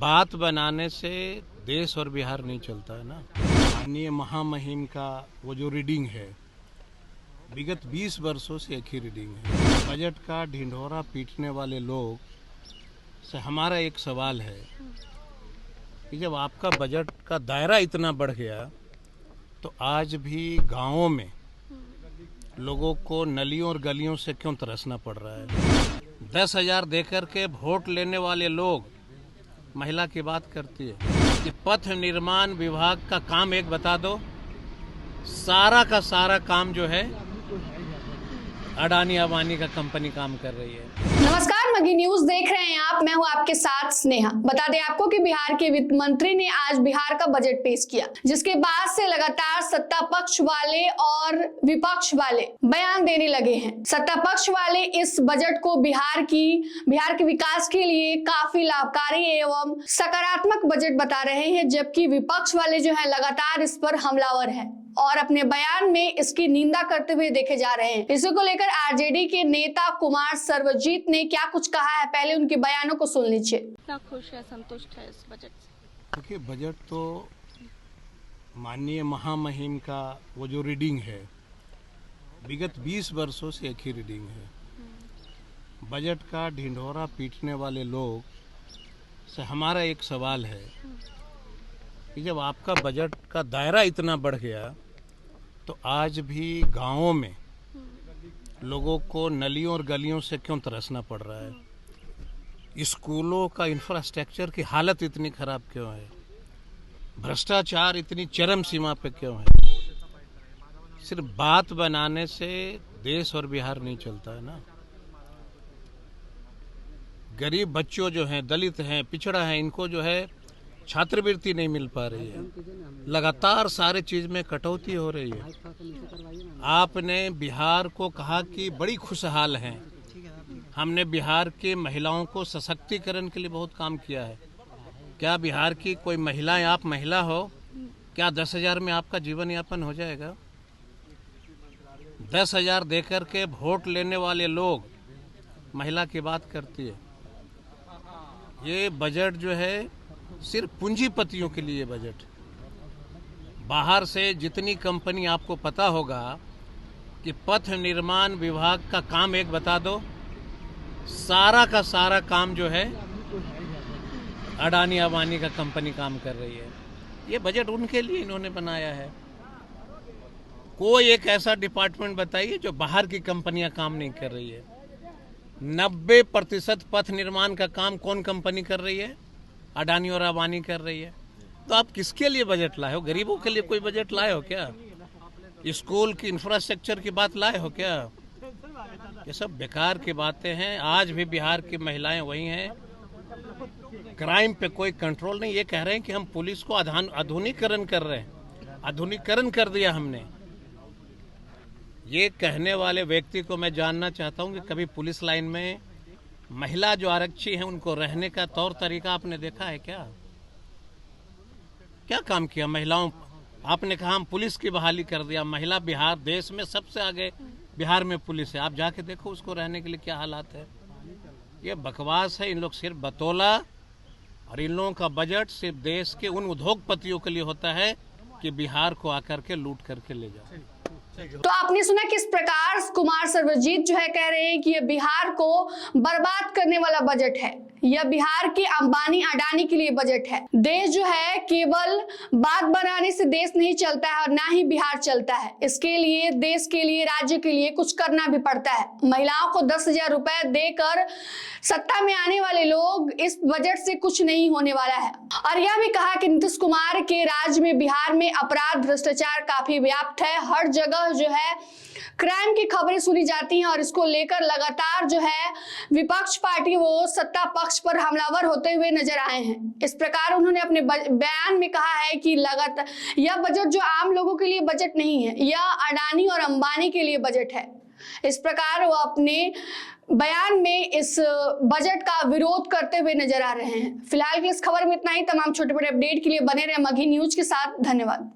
बात बनाने से देश और बिहार नहीं चलता है ना। माननीय महामहिम का वो जो रीडिंग है विगत 20 वर्षों से एक ही रीडिंग है। बजट का ढिंढोरा पीटने वाले लोग से हमारा एक सवाल है कि जब आपका बजट का दायरा इतना बढ़ गया तो आज भी गांवों में लोगों को नलियों और गलियों से क्यों तरसना पड़ रहा है। 10,000 देकर के वोट लेने वाले लोग महिला की बात करती है कि पथ निर्माण विभाग का काम एक बता दो, सारा का सारा काम जो है अडानी अंबानी का कंपनी काम कर रही है। नमस्कार, मगी न्यूज देख रहे हैं आप। मैं हूं आपके साथ स्नेहा। बता दें आपको कि बिहार के वित्त मंत्री ने आज बिहार का बजट पेश किया, जिसके बाद से लगातार सत्ता पक्ष वाले और विपक्ष वाले बयान देने लगे हैं। सत्ता पक्ष वाले इस बजट को बिहार के विकास के लिए काफी लाभकारी एवं सकारात्मक बजट बता रहे हैं, जबकि विपक्ष वाले जो है लगातार इस पर हमलावर है और अपने बयान में इसकी निंदा करते हुए देखे जा रहे हैं। इसी को लेकर आरजेडी के नेता कुमार सर्वजीत ने क्या कुछ कहा है, पहले उनके बयानों को सुन लीजिए। कितना खुश है, संतुष्ट है इस बजट से? देखिए, बजट तो माननीय महामहिम का वो जो रीडिंग है विगत 20 वर्षों से एक ही रीडिंग है। बजट का ढिंढोरा पीटने वाले लोग से हमारा एक सवाल है कि जब आपका बजट का दायरा इतना बढ़ गया तो आज भी गांवों में लोगों को नलियों और गलियों से क्यों तरसना पड़ रहा है। स्कूलों का इंफ्रास्ट्रक्चर की हालत इतनी खराब क्यों है, भ्रष्टाचार इतनी चरम सीमा पे क्यों है। सिर्फ बात बनाने से देश और बिहार नहीं चलता है ना। गरीब बच्चों जो हैं, दलित हैं, पिछड़ा है, इनको जो है छात्रवृत्ति नहीं मिल पा रही है। लगातार सारे चीज में कटौती हो रही है। आपने बिहार को कहा कि बड़ी खुशहाल हैं। हमने बिहार के महिलाओं को सशक्तिकरण के लिए बहुत काम किया है। क्या बिहार की कोई महिलाएं, आप महिला हो, क्या 10,000 में आपका जीवन यापन हो जाएगा? 10,000 देकर के वोट लेने वाले लोग महिला की बात करती है। ये बजट जो है सिर्फ पूंजीपतियों के लिए बजट। बाहर से जितनी कंपनी, आपको पता होगा कि पथ निर्माण विभाग का काम एक बता दो, सारा का सारा काम जो है अडानी अंबानी का कंपनी काम कर रही है। ये बजट उनके लिए इन्होंने बनाया है। कोई एक ऐसा डिपार्टमेंट बताइए जो बाहर की कंपनियां काम नहीं कर रही है। 90% पथ निर्माण का काम कौन कंपनी कर रही है? अडानी और अंबानी कर रही है। तो आप किसके लिए बजट लाए हो? गरीबों के लिए कोई बजट लाए हो क्या? स्कूल की इंफ्रास्ट्रक्चर की बात लाए हो क्या? ये सब बेकार की बातें हैं। आज भी बिहार की महिलाएं वही हैं। क्राइम पे कोई कंट्रोल नहीं। ये कह रहे हैं कि हम पुलिस को आधुनिकीकरण कर रहे हैं। आधुनिकीकरण कर दिया हमने। ये कहने वाले व्यक्ति को मैं जानना चाहता हूं कि कभी पुलिस लाइन में महिला जो आरक्षी हैं उनको रहने का तौर तरीका आपने देखा है क्या? क्या काम किया महिलाओं? आपने कहा हम पुलिस की बहाली कर दिया। महिला बिहार देश में सबसे आगे बिहार में पुलिस है। आप जाके देखो उसको रहने के लिए क्या हालात है। ये बकवास है। इन लोग सिर्फ बतौला, और इन लोगों का बजट सिर्फ देश के उन उद्योगपतियों के लिए होता है कि बिहार को आकर के लूट करके ले जाओ। तो आपने सुना किस प्रकार कुमार सर्वजीत जो है कह रहे हैं कि यह बिहार को बर्बाद करने वाला बजट है। यह बिहार के अंबानी अडानी के लिए बजट है। देश जो है केवल बात बनाने से देश नहीं चलता है और ना ही बिहार चलता है। इसके लिए देश के लिए, राज्य के लिए कुछ करना भी पड़ता है। महिलाओं को 10,000 रुपए देकर सत्ता में आने वाले लोग, इस बजट से कुछ नहीं होने वाला है। और यह भी कहा कि नीतीश कुमार के राज्य में, बिहार में अपराध, भ्रष्टाचार काफी व्याप्त है। हर जगह जो है क्राइम की खबरें सुनी जाती हैं और इसको लेकर लगातार जो है विपक्ष पार्टी वो सत्ता पक्ष पर हमलावर होते हुए नजर आए हैं। इस प्रकार उन्होंने अपने बयान में कहा है कि लगातार यह बजट जो आम लोगों के लिए बजट नहीं है, यह अडानी और अंबानी के लिए बजट है। इस प्रकार वो अपने बयान में इस बजट का विरोध करते हुए नजर आ रहे हैं। फिलहाल की इस खबर में इतना ही। तमाम छोटे बड़े अपडेट के लिए बने रहे मगी न्यूज के साथ। धन्यवाद।